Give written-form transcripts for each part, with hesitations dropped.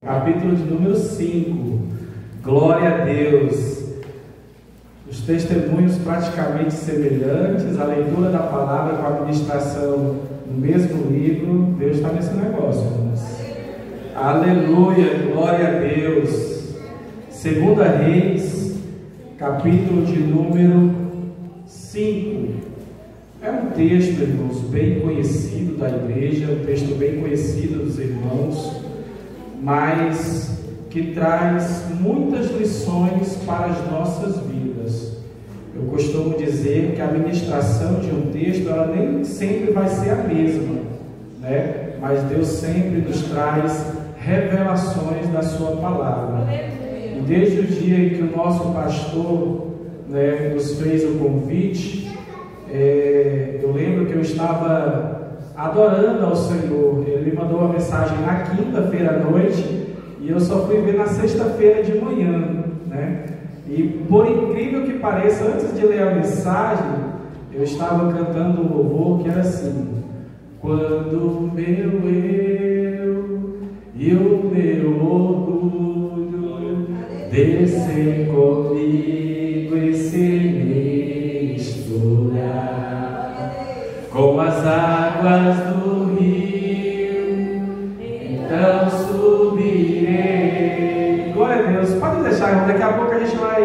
Capítulo de número 5. Glória a Deus. Os testemunhos praticamente semelhantes, a leitura da palavra com a ministração no mesmo livro. Deus está nesse negócio, irmãos. Aleluia, glória a Deus. 2 Reis, capítulo de número 5. É um texto, irmãos, bem conhecido da igreja, um texto bem conhecido dos irmãos, mas que traz muitas lições para as nossas vidas. Eu costumo dizer que a ministração de um texto, ela nem sempre vai ser a mesma, né? Mas Deus sempre nos traz revelações da sua palavra. E desde o dia em que o nosso pastor, né, nos fez o convite, eu lembro que eu estava adorando ao Senhor. Ele me mandou uma mensagem na quinta-feira à noite e eu só fui ver na sexta-feira de manhã, né? E por incrível que pareça, antes de ler a mensagem, eu estava cantando um louvor que era assim: quando meu eu e o meu orgulho descem comigo e se misturar com as águas do rio, então subirei. Glória a Deus. Pode deixar, irmão, daqui a pouco a gente vai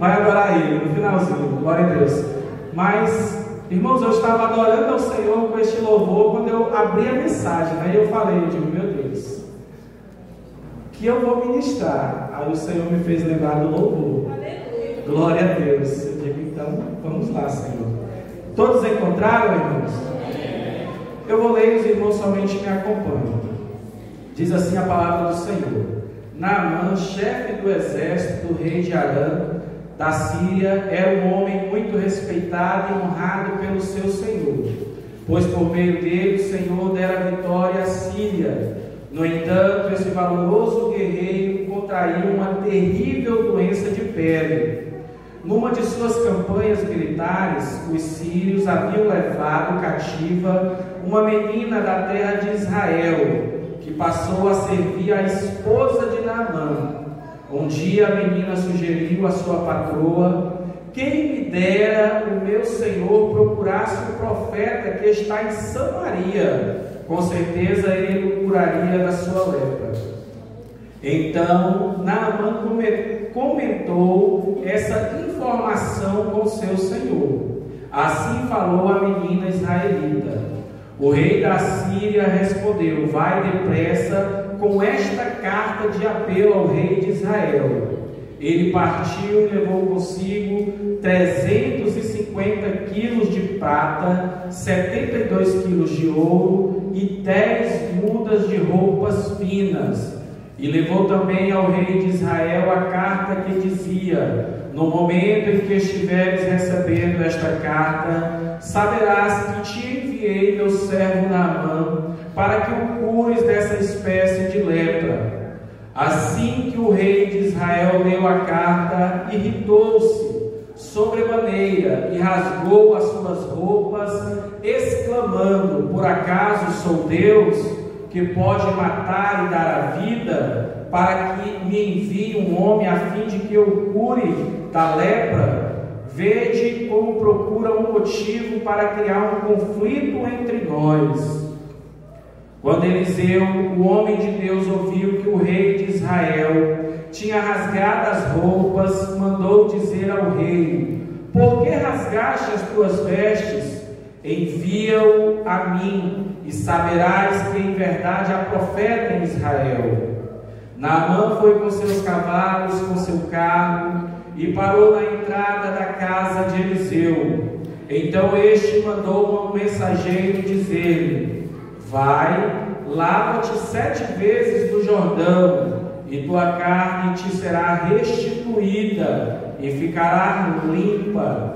adorar Ele no finalzinho. Glória a Deus. Mas, irmãos, eu estava adorando ao Senhor com este louvor quando eu abri a mensagem, né? E eu falei, eu digo, meu Deus, que eu vou ministrar. Aí o Senhor me fez lembrar do louvor. Glória a Deus. Eu digo, então, vamos lá, Senhor. Todos encontraram, irmãos? Eu vou ler e os irmãos somente me acompanham. Diz assim a palavra do Senhor: Naamã, chefe do exército do rei de Arã, da Síria, era um homem muito respeitado e honrado pelo seu Senhor, pois por meio dele o Senhor dera vitória à Síria. No entanto, esse valoroso guerreiro contraiu uma terrível doença de pele. Numa de suas campanhas militares, os sírios haviam levado cativa uma menina da terra de Israel, que passou a servir a esposa de Naamã. Um dia a menina sugeriu à sua patroa: quem me dera o meu senhor procurasse o profeta que está em Samaria, com certeza ele o curaria da sua lepra. Então Naamã comentou essa informação com seu senhor. Assim falou a menina israelita. O rei da Síria respondeu: vai depressa com esta carta de apelo ao rei de Israel. Ele partiu e levou consigo 350 quilos de prata, 72 quilos de ouro e 10 mudas de roupas finas. E levou também ao rei de Israel a carta que dizia: no momento em que estiveres recebendo esta carta, saberás que te enviei meu servo Naamã, para que o cures dessa espécie de lepra. Assim que o rei de Israel leu a carta, irritou-se sobremaneira e rasgou as suas roupas, exclamando: por acaso sou Deus, que pode matar e dar a vida, para que me envie um homem a fim de que eu cure da lepra? Vede como procura um motivo para criar um conflito entre nós. Quando Eliseu, o homem de Deus, ouviu que o rei de Israel tinha rasgado as roupas, mandou dizer ao rei: por que rasgaste as tuas vestes? Envia-o a mim, e saberás que em verdade há profeta em Israel. Naamã foi com seus cavalos, com seu carro, e parou na entrada da casa de Eliseu. Então este mandou um mensageiro dizer-lhe: vai, lava-te 7 vezes no Jordão, e tua carne te será restituída, e ficará limpa.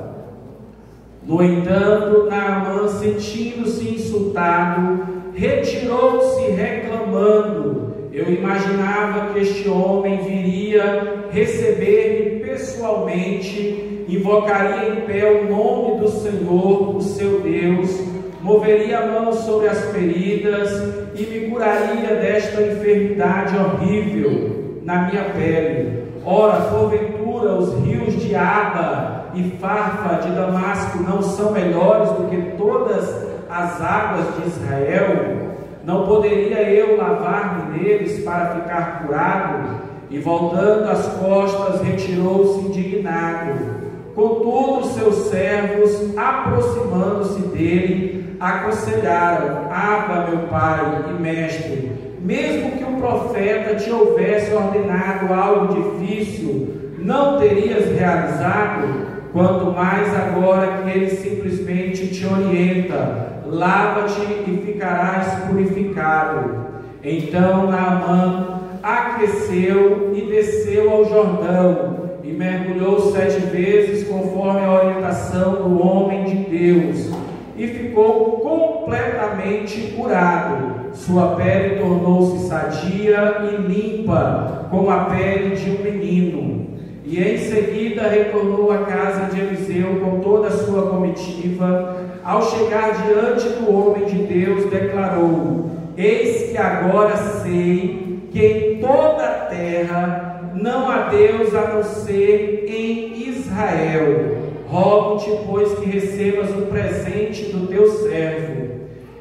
No entanto, Naamã, sentindo-se insultado, retirou-se reclamando: eu imaginava que este homem viria receber-me pessoalmente, invocaria em pé o nome do Senhor, o seu Deus, moveria a mão sobre as feridas e me curaria desta enfermidade horrível na minha pele. Ora, porventura, os rios de Aba e Farfa de Damasco não são melhores do que todas as águas de Israel? Não poderia eu lavar-me neles para ficar curado? E voltando as costas, retirou-se indignado. Contudo, seus servos, aproximando-se dele, aconselharam: Aba, meu pai e mestre, mesmo que um profeta te houvesse ordenado algo difícil, não terias realizado? Quanto mais agora que ele simplesmente te orienta: lava-te e ficarás purificado. Então Naamã aqueceu e desceu ao Jordão e mergulhou 7 vezes conforme a orientação do homem de Deus, e ficou completamente curado. Sua pele tornou-se sadia e limpa, como a pele de um menino. E em seguida retornou à casa de Eliseu com toda a sua comitiva. Ao chegar diante do homem de Deus, declarou: Eis que agora sei que em toda a terra não há Deus a não ser em Israel. Rogo-te, pois, que recebas o presente do teu servo.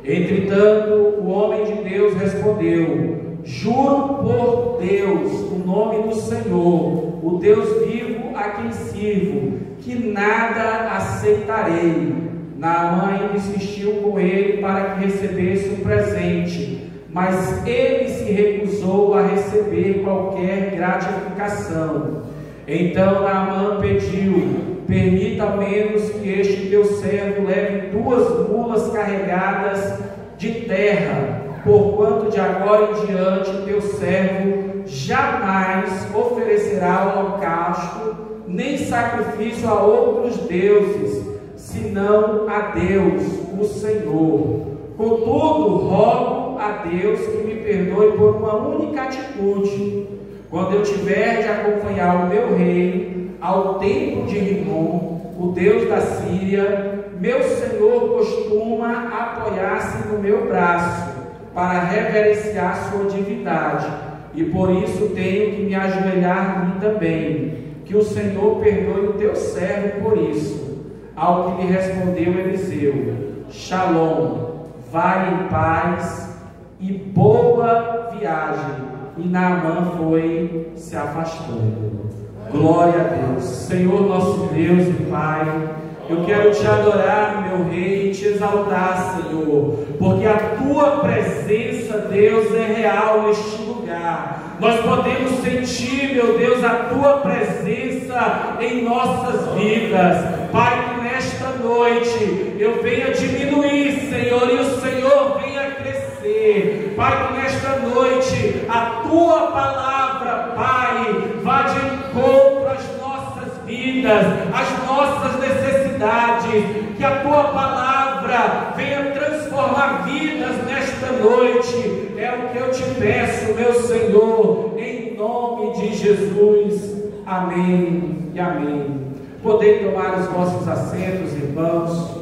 Entretanto, o homem de Deus respondeu: Juro por Deus, o nome do Senhor, o Deus vivo a quem sirvo, que nada aceitarei. Naamã ainda insistiu com ele para que recebesse um presente, mas ele se recusou a receber qualquer gratificação. Então Naamã pediu: permita ao menos que este teu servo leve 2 mulas carregadas de terra, porquanto de agora em diante teu servo jamais oferecerá holocausto, nem sacrifício a outros deuses, senão a Deus, o Senhor. Contudo, rogo a Deus que me perdoe por uma única atitude. Quando eu tiver de acompanhar o meu rei ao templo de Rimmon, o Deus da Síria, meu Senhor costuma apoiar-se no meu braço para reverenciar sua divindade, e por isso tenho que me ajoelhar em mim também. Que o Senhor perdoe o teu servo por isso. Ao que lhe respondeu Eliseu: Shalom, vai em paz e boa viagem. E Naamã foi se afastando. Glória a Deus. Senhor nosso Deus e Pai, eu quero te adorar, meu Rei, e te exaltar, Senhor, porque a tua presença, Deus, é real neste lugar. Nós podemos sentir, meu Deus, a tua presença em nossas vidas. Pai, que nesta noite eu venha diminuir, Senhor, e o Senhor venha crescer. Pai, que nesta noite a tua palavra, Pai, vá de encontro às nossas vidas, às nossas necessidades, que a tua palavra venha transformar vidas nesta noite. É o que eu te peço, meu Senhor, em nome de Jesus. Amém e amém. Podem tomar os vossos assentos, irmãos.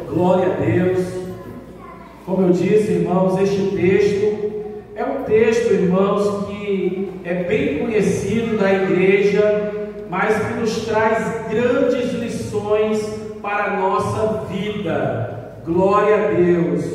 Glória a Deus. Como eu disse, irmãos, este texto é um texto, irmãos, que é bem conhecido da igreja, mas que nos traz grandes lições para a nossa vida. Glória a Deus.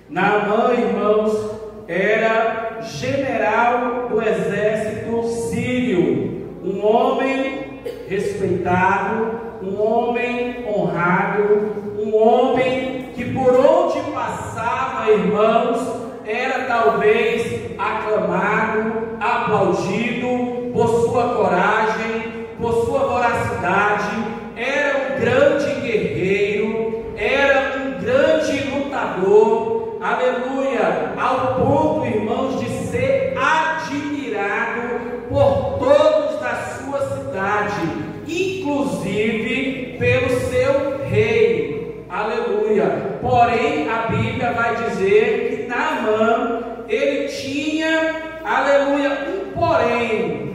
Naamã, irmãos, era general do exército sírio, um homem respeitado, um homem honrado, um homem que por onde passava, irmãos, era talvez aclamado, aplaudido por sua coragem, por sua voracidade. Era um grande guerreiro, era um grande lutador, aleluia, ao ponto, irmãos, de ser admirado por todos da sua cidade, inclusive pelo seu rei, aleluia. Porém, a Bíblia vai dizer que Naamã, ele tinha, aleluia, um porém.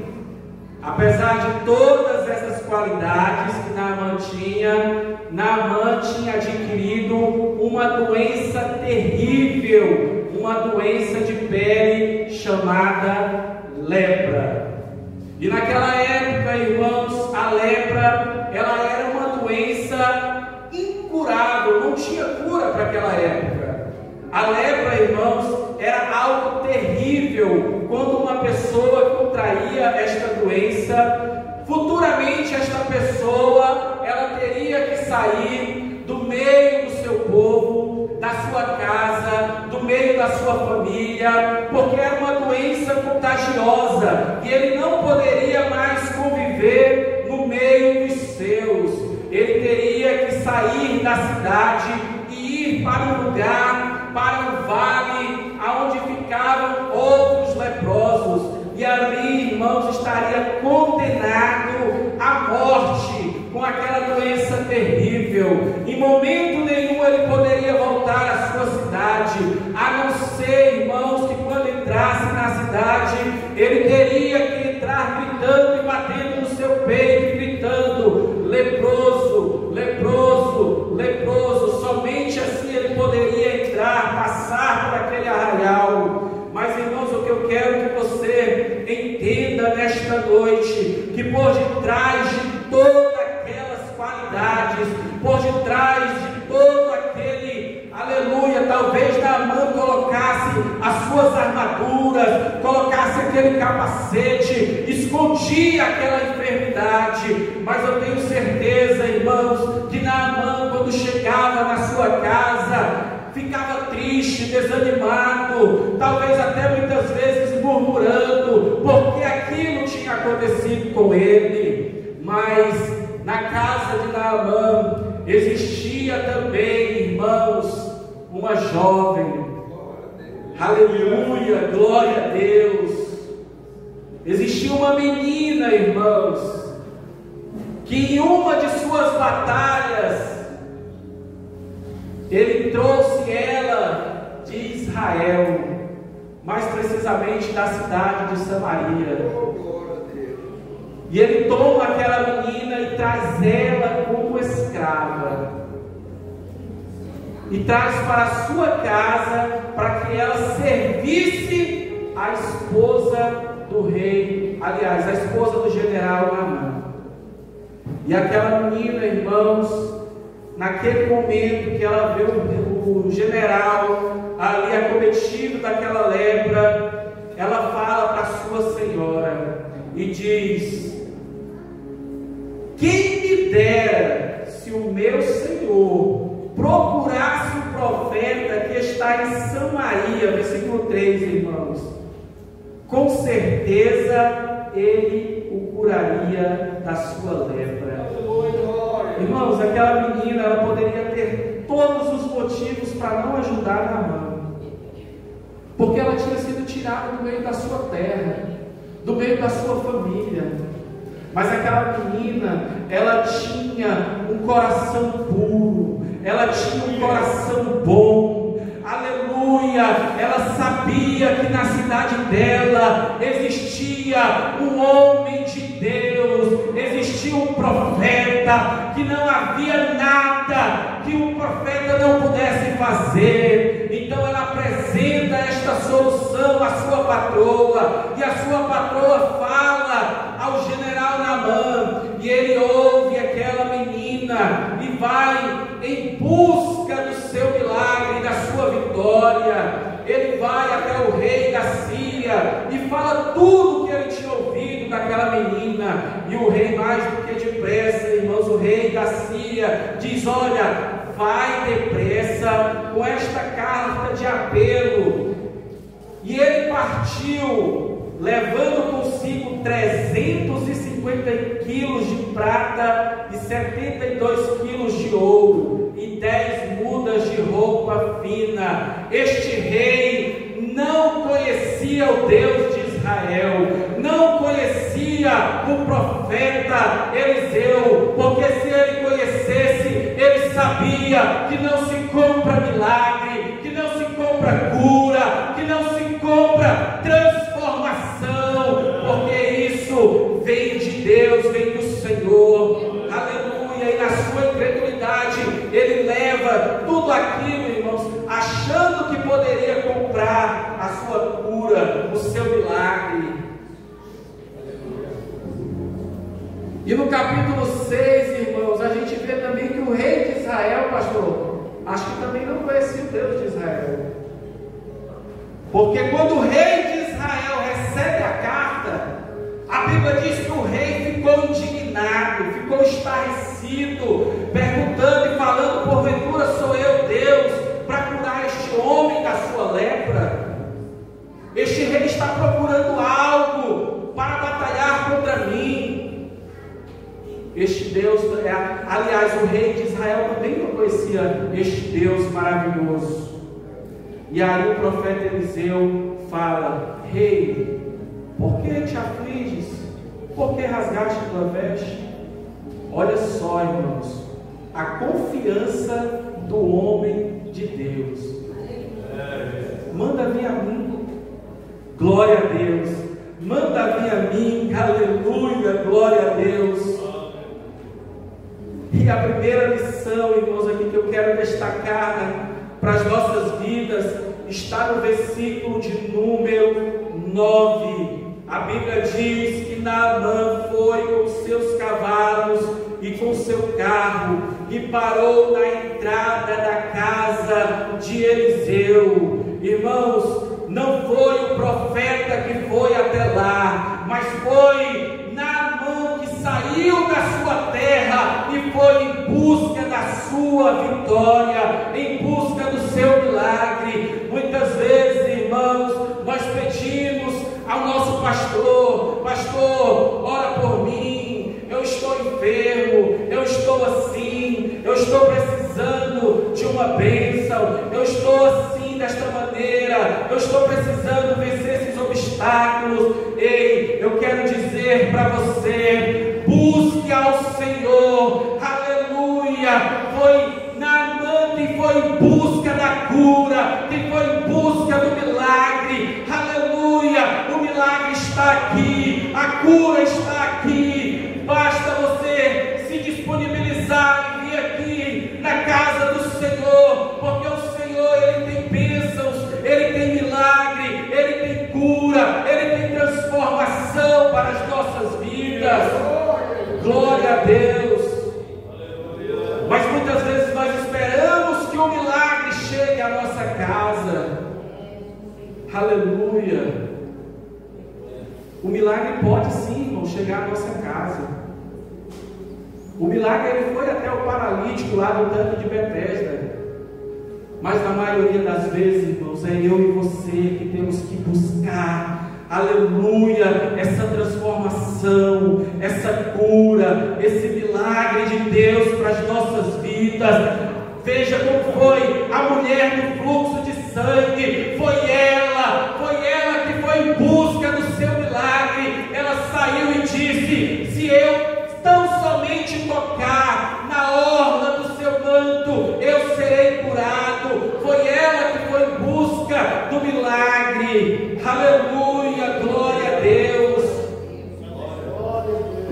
Apesar de todas essas qualidades que Naamã tinha adquirido uma doença terrível, uma doença de pele chamada lepra. E naquela época, irmãos, a lepra, ela era uma doença incurável, não tinha cura para aquela época. A lepra, irmãos, era algo terrível. Quando uma pessoa contraía esta doença, futuramente esta pessoa, ela teria que sair do meio do seu povo, da sua casa, do meio da sua família, porque era uma doença contagiosa e ele não poderia mais conviver no meio dos seus. Ele teria que sair da cidade e ir para um lugar, para um vale, aonde ficavam outros leprosos, e ali, irmãos, estaria condenado à morte com aquela doença terrível. Em momento nenhum ele poderia voltar à sua cidade, a não ser, irmãos, que quando entrasse na cidade, ele teria que entrar gritando e batendo no seu peito, gritando: leproso, leproso, leproso. Somente assim ele poderia entrar, passar por aquele arraial. Mas, irmãos, o que eu quero que você entenda nesta noite, que por detrás de todas aquelas qualidades, por detrás de todo aquele, aleluia, talvez Naamã colocasse as suas armaduras, colocasse aquele capacete, escondia aquela enfermidade, mas eu tenho certeza, irmãos, que Naamã, quando chegava na sua casa, ficava triste, desanimado, talvez até muitas vezes murmurando, porque aquilo tinha acontecido com ele. Mas na casa de Naamã existia também, irmãos, uma jovem, aleluia, glória a Deus. Existia uma menina, irmãos, que em uma de suas batalhas, ele trouxe ela de Israel, mais precisamente da cidade de Samaria. E ele toma aquela menina e traz ela como escrava, e traz para a sua casa, para que ela servisse a esposa do rei, aliás, a esposa do general Naamã. E aquela menina, irmãos, naquele momento que ela vê o general ali acometido daquela lepra, ela fala para sua senhora e diz: quem me dera se o meu senhor procurasse o profeta que está em Samaria, versículo 3, irmãos, com certeza ele o curaria da sua lepra. Irmãos, aquela menina, ela poderia ter todos os motivos para não ajudar Naamã, porque ela tinha sido tirada do meio da sua terra, do meio da sua família. Mas aquela menina, ela tinha um coração puro, ela tinha um coração bom, aleluia. Ela sabia que na cidade dela existia um homem de Deus, existia um profeta, que não havia nada que um profeta não pudesse fazer. Então ela apresenta esta solução à sua patroa, e a sua patroa fala ao general Naamã, e ele ouve aquela menina e vai em busca do seu milagre, da sua vitória. Ele vai até o rei da Síria e fala tudo o que ele tinha ouvido daquela menina. E o rei, mais do que depressa, irmãos, o rei da Síria diz: olha, vai depressa com esta carta de apelo. E ele partiu, levando consigo 350 quilos de prata e 72 quilos de ouro e 10 mudas de roupa fina. Este rei não conhecia o Deus de Israel, não conhecia o profeta Eliseu, porque se ele conhecesse, ele sabia que não se compra milagre, que não se compra cura, que não se compra transformação, porque isso vem de Deus, vem do Senhor. E no capítulo 6, irmãos, a gente vê também que o rei de Israel, pastor, acho que também não conhecia o Deus de Israel. Porque quando o rei de Israel recebe a carta, a Bíblia diz que o rei ficou indignado, ficou estarrecido, perguntando e falando: porventura sou eu Deus para curar este homem da sua lepra? Este rei está procurando algo para batalhar contra mim. Este Deus, aliás, o rei de Israel também não conhecia este Deus maravilhoso. E aí o profeta Eliseu fala: rei, por que te afliges? Por que rasgaste tua veste? Olha só, irmãos, a confiança do homem de Deus. Manda vir a mim, glória a Deus. Manda vir a mim, aleluia, glória a Deus. E a primeira lição, irmãos, aqui que eu quero destacar para as nossas vidas está no versículo de número 9. A Bíblia diz que Naamã foi com seus cavalos e com seu carro e parou na entrada da casa de Eliseu. Irmãos, não foi o profeta que foi até lá, mas foi Naamã que saiu da sua terra e foi em busca da sua vitória, em busca do seu milagre. Muitas vezes, irmãos, nós pedimos ao nosso pastor: pastor, ora por mim, eu estou enfermo, eu estou assim, eu estou precisando de uma bênção, eu estou assim, desta maneira, eu estou precisando vencer esses obstáculos. Ei, eu quero dizer para você: busque ao Senhor, aleluia. Foi Naamã que foi em busca da cura, que foi em busca do milagre, aleluia. O milagre está aqui, a cura está aqui. Basta você se disponibilizar e vir aqui na casa do Senhor, porque o Senhor, Ele tem bênçãos, Ele tem milagre, Ele tem cura, Ele tem transformação para as nossas vidas. Glória a Deus. Mas muitas vezes nós esperamos que o milagre chegue à nossa casa. Aleluia. O milagre pode sim, irmão, chegar à nossa casa. O milagre, ele foi até o paralítico lá no tanque de Betesda. Mas na maioria das vezes, irmãos, é eu e você que temos que buscar, aleluia, essa transformação, essa cura, esse milagre de Deus para as nossas vidas. Veja como foi a mulher do fluxo de sangue. Foi ela que foi em busca do seu milagre. Ela saiu e disse: se eu tão somente tocar na orla do seu manto, eu serei curado. Foi ela que foi em busca do milagre. Aleluia, glória a Deus.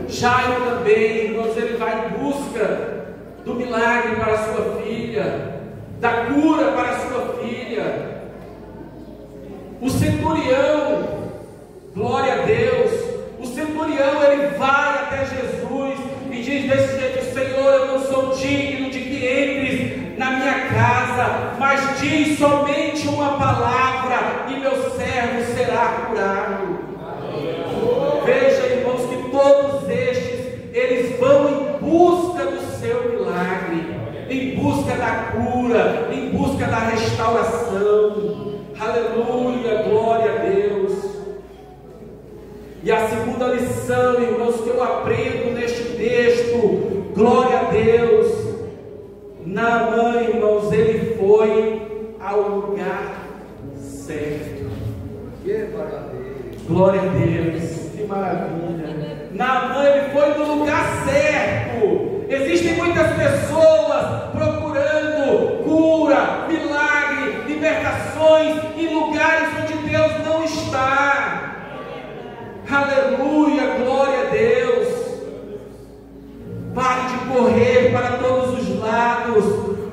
Jairo também, irmãos, ele vai em busca do milagre para a sua filha, da cura para a sua filha. O centurião, glória a Deus, o centurião, ele vai até Jesus e diz desse jeito: Senhor, eu não sou digno de que entres na minha casa, mas diz somente uma palavra e meu servo será curado. Veja, irmãos, que todos estes, eles vão em busca do seu milagre, em busca da cura, em busca da restauração. Aleluia, glória a Deus. E a segunda lição, irmãos, que eu aprendo neste texto, glória a Deus, Naamã, irmãos, ele foi ao lugar certo. Glória a Deus, que maravilha. Naamã, ele foi no lugar certo. Existem muitas pessoas procurando cura, milagre, libertações em lugares onde Deus não está. Aleluia, glória a Deus. Pare de correr para todos os lados.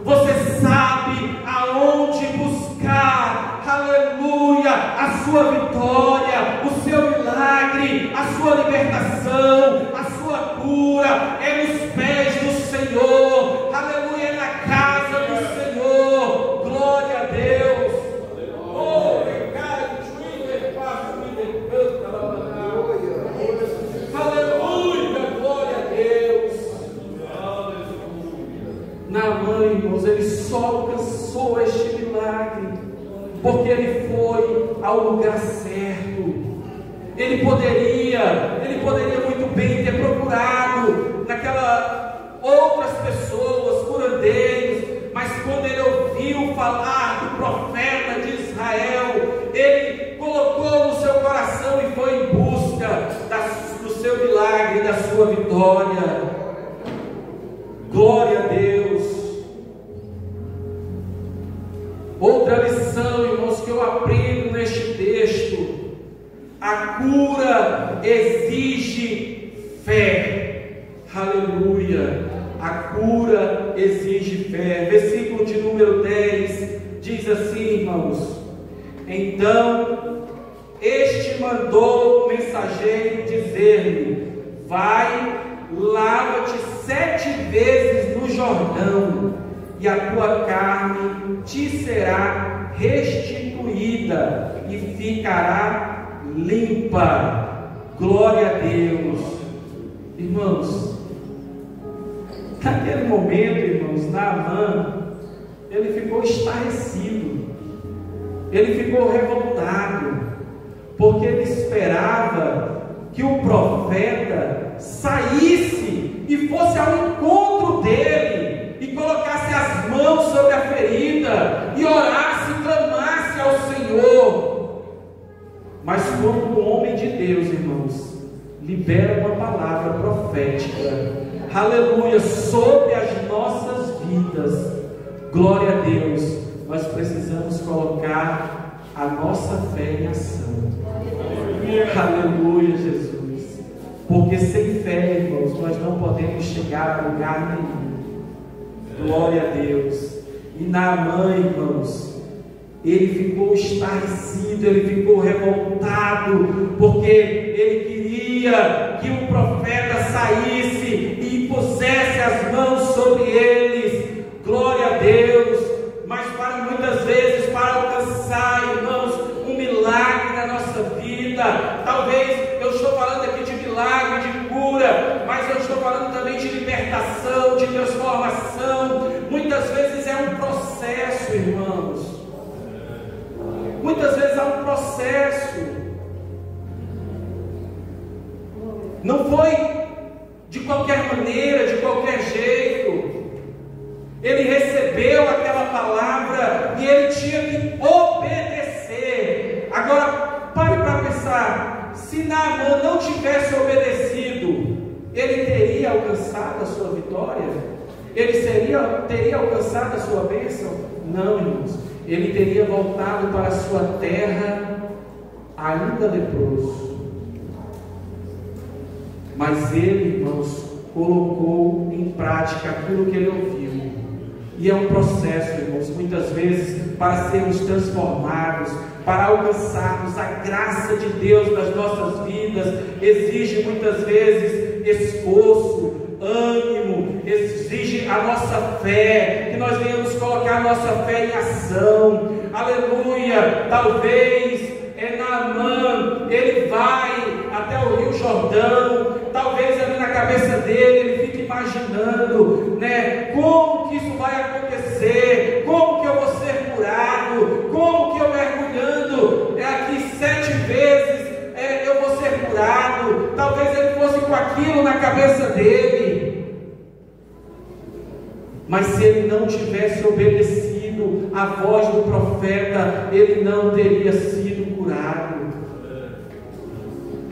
Você sabe aonde buscar, aleluia, a sua vitória, o seu milagre, a sua libertação, a sua cura. cura é nos pés do Senhor, aleluia, é na casa do Senhor, glória a Deus. Oh, aleluia, glória a Deus. Naamã, irmãos, ele só alcançou este milagre porque ele foi ao lugar certo. Ele poderia muito bem ter procurado naquela outras pessoas, curandeiros, mas quando ele ouviu falar do profeta de Israel, ele colocou no seu coração e foi em busca do seu milagre, da sua vitória. Glória a Deus. Outra lição, irmãos, que eu aprendo neste texto: a cura exige fé. Aleluia. A cura exige fé. Versículo de número 10 diz assim, irmãos: então este mandou o mensageiro dizer-lhe: vai, lava-te 7 vezes no Jordão, e a tua carne te será restituída e ficará limpa. Glória a Deus. Irmãos, naquele momento, irmãos, Naamã, ele ficou estarrecido, ele ficou revoltado, porque ele esperava que o profeta saísse e fosse ao encontro dele e colocasse as mãos sobre a ferida e orasse, clamasse ao Senhor. Mas quando o homem de Deus, irmãos, libera uma palavra profética, aleluia, sobre as nossas vidas, glória a Deus, nós precisamos colocar a nossa fé em ação. Aleluia, Jesus. Porque sem fé, irmãos, nós não podemos chegar a lugar nenhum. Glória a Deus. E Naamã, irmãos, ele ficou estarrecido, ele ficou revoltado, porque ele queria que o profeta saísse e pusesse as mãos sobre eles. Glória a Deus. Mas para muitas vezes, para alcançar, irmãos, um milagre na nossa vida, talvez eu estou falando aqui de milagre, de cura, mas eu estou falando também de libertação, de transformação. Muitas vezes é um processo, irmãos. Muitas vezes há um processo. Não foi de qualquer maneira, de qualquer jeito. Ele recebeu aquela palavra e ele tinha que obedecer. Agora, pare para pensar: se Naamã não tivesse obedecido, ele teria alcançado a sua vitória? Ele teria alcançado a sua bênção? Não, irmãos. Ele teria voltado para a sua terra ainda leproso. Mas ele, irmãos, colocou em prática aquilo que ele ouviu. E é um processo, irmãos, muitas vezes, para sermos transformados, para alcançarmos a graça de Deus nas nossas vidas, exige muitas vezes esforço, ânimo, exige a nossa fé, que nós venhamos colocar a nossa fé em ação. Aleluia. Talvez Naamã, ele vai até o Rio Jordão, talvez ali na cabeça dele ele fique imaginando, né, como que isso vai acontecer, como que eu vou ser curado, como que eu mergulhando aqui 7 vezes eu vou ser curado. Talvez ele fosse com aquilo na cabeça dele, mas se ele não tivesse obedecido à voz do profeta, ele não teria sido curado.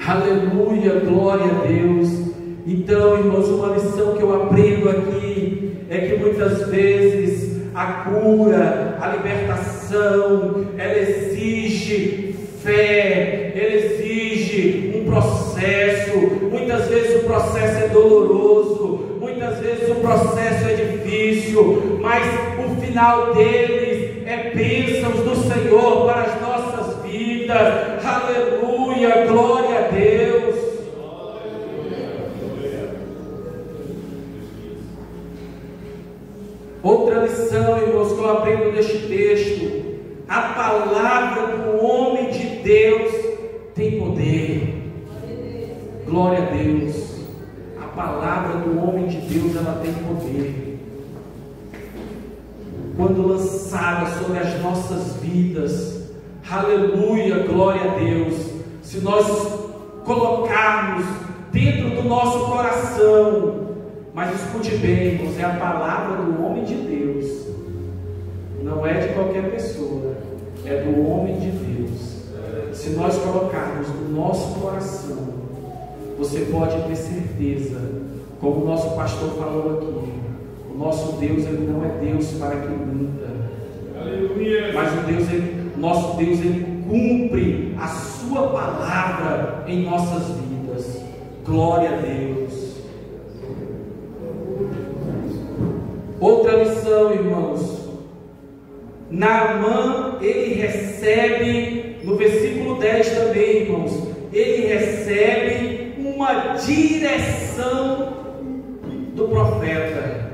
Aleluia, glória a Deus. Então, irmãos, uma lição que eu aprendo aqui é que muitas vezes a cura, a libertação, ela exige fé, ela exige um processo. Muitas vezes o processo é doloroso, muitas vezes o processo é difícil, mas o final deles é bênçãos do Senhor para as nossas vidas. Aleluia, glória a Deus. aprendo neste texto, a palavra do homem de Deus tem poder. Glória a Deus. A palavra do homem de Deus, ela tem poder. Quando lançada sobre as nossas vidas, aleluia, glória a Deus. Se nós colocarmos dentro do nosso coração, mas escute bem, irmãos, é a palavra do homem de Deus, não é de qualquer pessoa, é do homem de Deus. Se nós colocarmos no nosso coração, você pode ter certeza, como o nosso pastor falou aqui, o nosso Deus, ele não é Deus para que minta. Aleluia. Mas nosso Deus, ele cumpre a sua palavra em nossas vidas. Glória a Deus. Outra lição, irmãos. Naamã, ele recebe, no versículo 10 também, irmãos, ele recebe uma direção do profeta.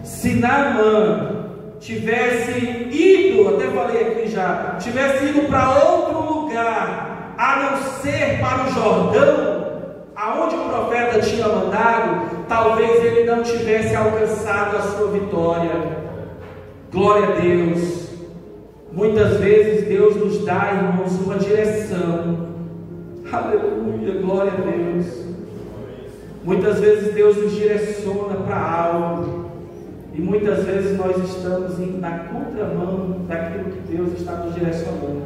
Se Naamã tivesse ido, até falei aqui já, tivesse ido para outro lugar, a não ser para o Jordão, aonde o profeta tinha mandado, talvez ele não tivesse alcançado a sua vitória. Glória a Deus. Muitas vezes Deus nos dá, irmãos, uma direção. Aleluia, glória a Deus. Muitas vezes Deus nos direciona para algo, e muitas vezes nós estamos indo na contramão daquilo que Deus está nos direcionando.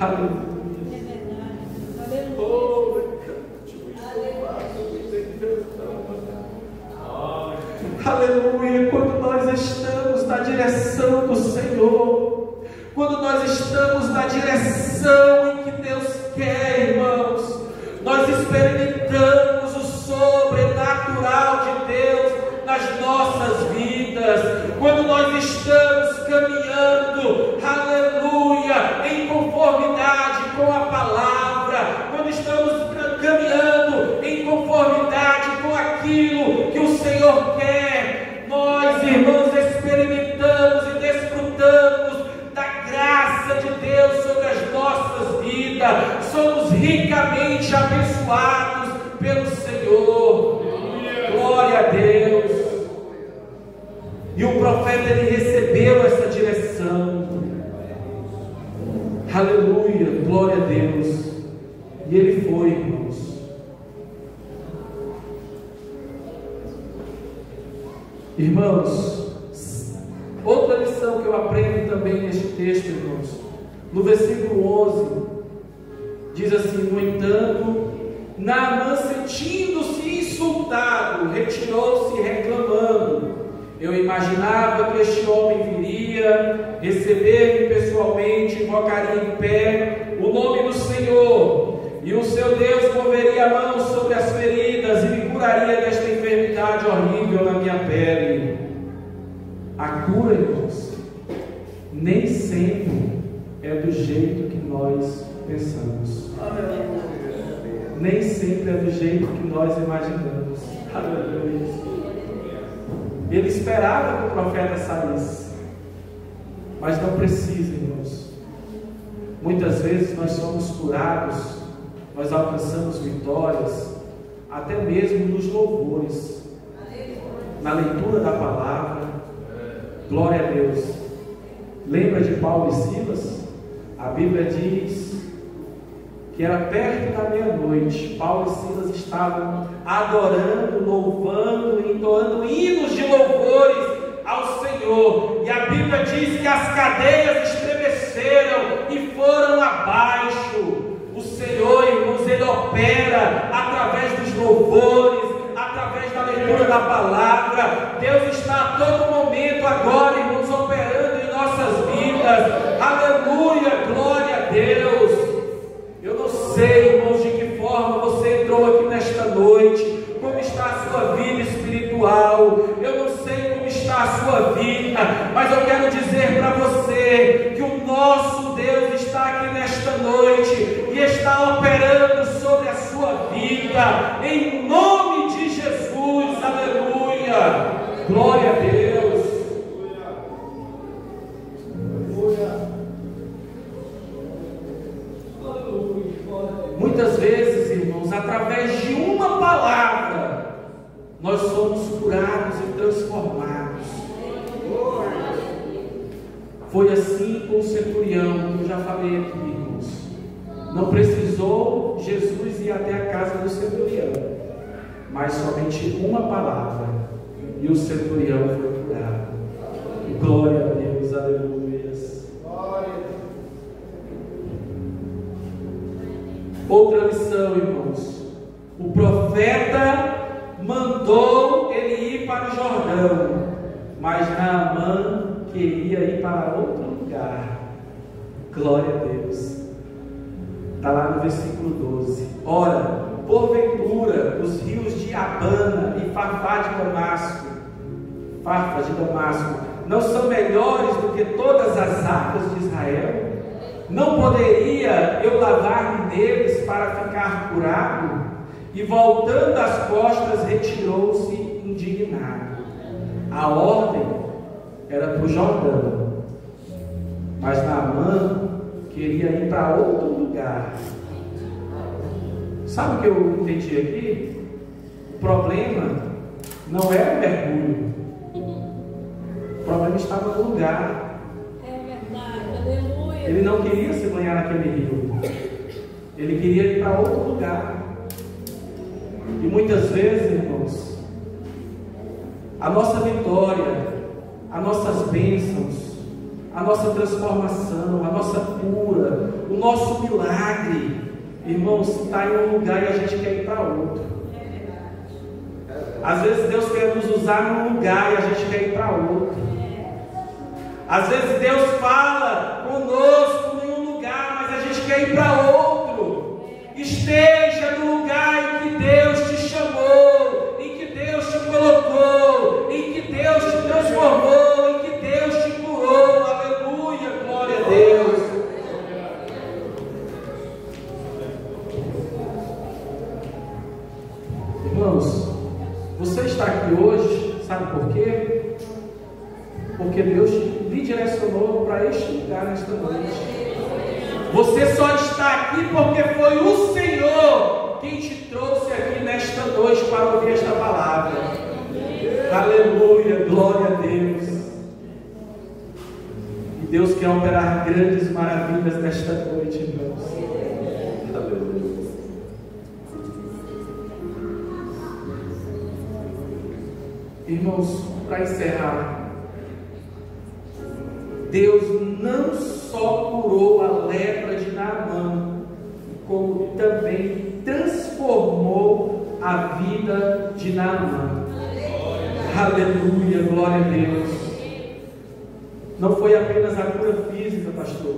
Aleluia. Aleluia. Quando nós estamos na direção do Senhor, quando nós estamos na direção em que Deus quer, irmãos, nós experimentamos o sobrenatural de Deus nas nossas vidas. Quando nós estamos caminhando, aleluia, em conformidade com a palavra, quando estamos caminhando em conformidade com aquilo que o Senhor quer, nós, irmãos, experimentamos e desfrutamos da graça de Deus sobre as nossas vidas. Somos ricamente abençoados pelo Senhor. Glória a Deus. E o profeta, ele recebeu essa direção. Aleluia, glória a Deus. E ele foi, irmãos. Irmãos, outra lição que eu aprendo também neste texto, irmãos, no versículo 11, diz assim: no entanto, Naamã, sentindo-se insultado, retirou-se reclamando. Eu imaginava que este homem viria receber-me pessoalmente, invocaria em pé o nome do Senhor, e o seu Deus moveria a mão sobre as feridas e me curaria desta enfermidade horrível na minha pele. A cura, irmãos, nem sempre é do jeito que nós pensamos. Nem sempre é do jeito que nós imaginamos. Aleluia. Ele esperava que o profeta saísse, mas não precisa, irmãos. Muitas vezes nós somos curados, nós alcançamos vitórias, até mesmo nos louvores, na leitura da palavra. Glória a Deus. Lembra de Paulo e Silas? A Bíblia diz que era perto da meia-noite. Paulo e Silas estavam adorando, louvando, entoando hinos de louvores ao Senhor. E a Bíblia diz que as cadeias estremeceram e foram abaixo. O Senhor, irmãos, Ele opera através dos louvores, através da leitura da palavra. Deus está a todo momento agora, irmãos, operando em nossas vidas. Aleluia, glória a Deus. Eu não sei, irmãos, de que forma você entrou aqui nesta noite, como está a sua vida espiritual. Eu não sei como está a sua vida, mas eu quero dizer para você que o nosso Deus está aqui nesta noite e está operando sobre a sua vida, em nome de Jesus. Aleluia, glória a Deus. Muitas vezes, irmãos, através de uma palavra, nós somos curados e transformados. Foi assim com o centurião, que eu já falei aqui, irmãos. Não precisou Jesus ir até a casa do centurião, mas somente uma palavra, e o centurião foi curado. Glória a Deus, aleluia. Outra lição, irmãos. O profeta mandou ele ir para o Jordão, mas Naamã queria ir para outro lugar. Glória a Deus. Está lá no versículo 12. Ora, porventura, os rios de Abana e Farfá de Damasco, não são melhores do que todas as águas de Israel? Não poderia eu lavar-me neles para ficar curado? E voltando as costas, retirou-se indignado. A ordem era para o Jordão, mas Naamã queria ir para outro lugar. Sabe o que eu entendi aqui? O problema não era o mergulho, o problema estava no lugar. É verdade, aleluia. Ele não queria se banhar naquele rio, ele queria ir para outro lugar. E muitas vezes, irmãos, a nossa vitória, as nossas bênçãos, a nossa transformação, a nossa cura, o nosso milagre, irmãos, está em um lugar e a gente quer ir para outro. Às vezes Deus quer nos usar num lugar e a gente quer ir para outro. Às vezes Deus fala conosco em um lugar, mas a gente quer ir para outro. Esteja no lugar em que Deus te chamou, em que Deus te colocou, em que Deus te transformou, em que Deus te curou. Aleluia, glória a Deus. Irmãos, você está aqui hoje, sabe por quê? Porque Deus lhe direcionou para este lugar nesta noite. Você só está aqui porque foi o Senhor quem te trouxe aqui nesta noite para ouvir esta palavra. Aleluia, glória a Deus. E Deus quer operar grandes maravilhas nesta noite, irmãos. Aleluia. Irmãos, para encerrar, Deus não só curou a lepra de Naamã, como também transformou a vida de Naamã. Aleluia, glória a Deus. Não foi apenas a cura física, pastor,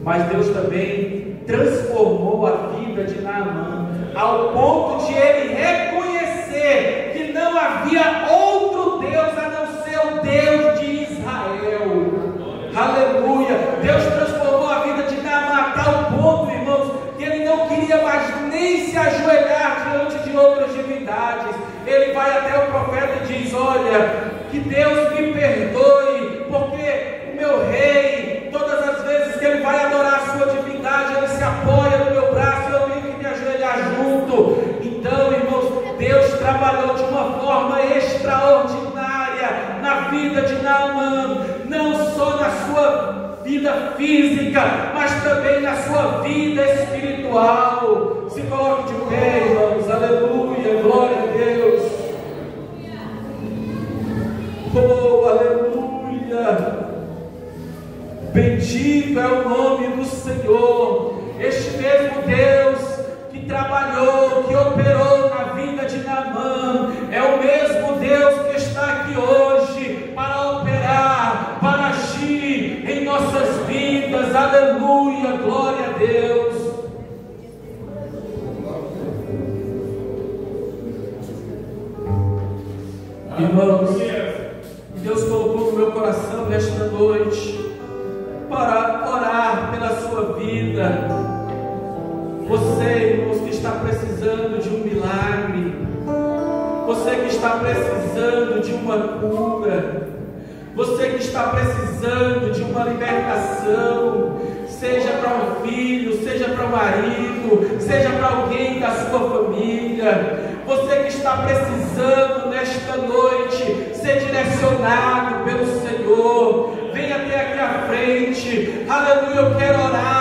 mas Deus também transformou a vida de Naamã, ao ponto de ele reconhecer que não havia outro Deus a não ser o Deus de Israel. Aleluia, Deus transformou a vida de Naamã a tal ponto, irmãos, que ele não queria mais nem se ajoelhar diante de outras divindades. Ele vai até o profeta e diz: olha, que Deus me perdoe, porque o meu rei, todas as vezes que ele vai adorar a sua divindade, ele se apoia no meu braço e eu tenho que me ajoelhar junto. Então, irmãos, Deus trabalhou de uma forma extraordinária na vida de Naamã, não só na sua vida física, mas também na sua vida espiritual. Se coloque de pé, irmãos. Aleluia, glória a Deus. Oh, aleluia. Bendito é o nome do Senhor. Este mesmo Deus que trabalhou, que operou na vida de Naamã, é o mesmo Deus que está aqui hoje para operar, para agir em nossas vidas. Aleluia, glória a Deus. Irmãos, Deus colocou no meu coração nesta noite para orar pela sua vida. Você, irmãos, que está precisando de um milagre, você que está precisando de uma cura, você que está precisando de uma libertação, seja para um filho, seja para o marido, seja para alguém da sua família. Você que está precisando nesta noite ser direcionado pelo Senhor, venha até aqui à frente. Aleluia, eu quero orar.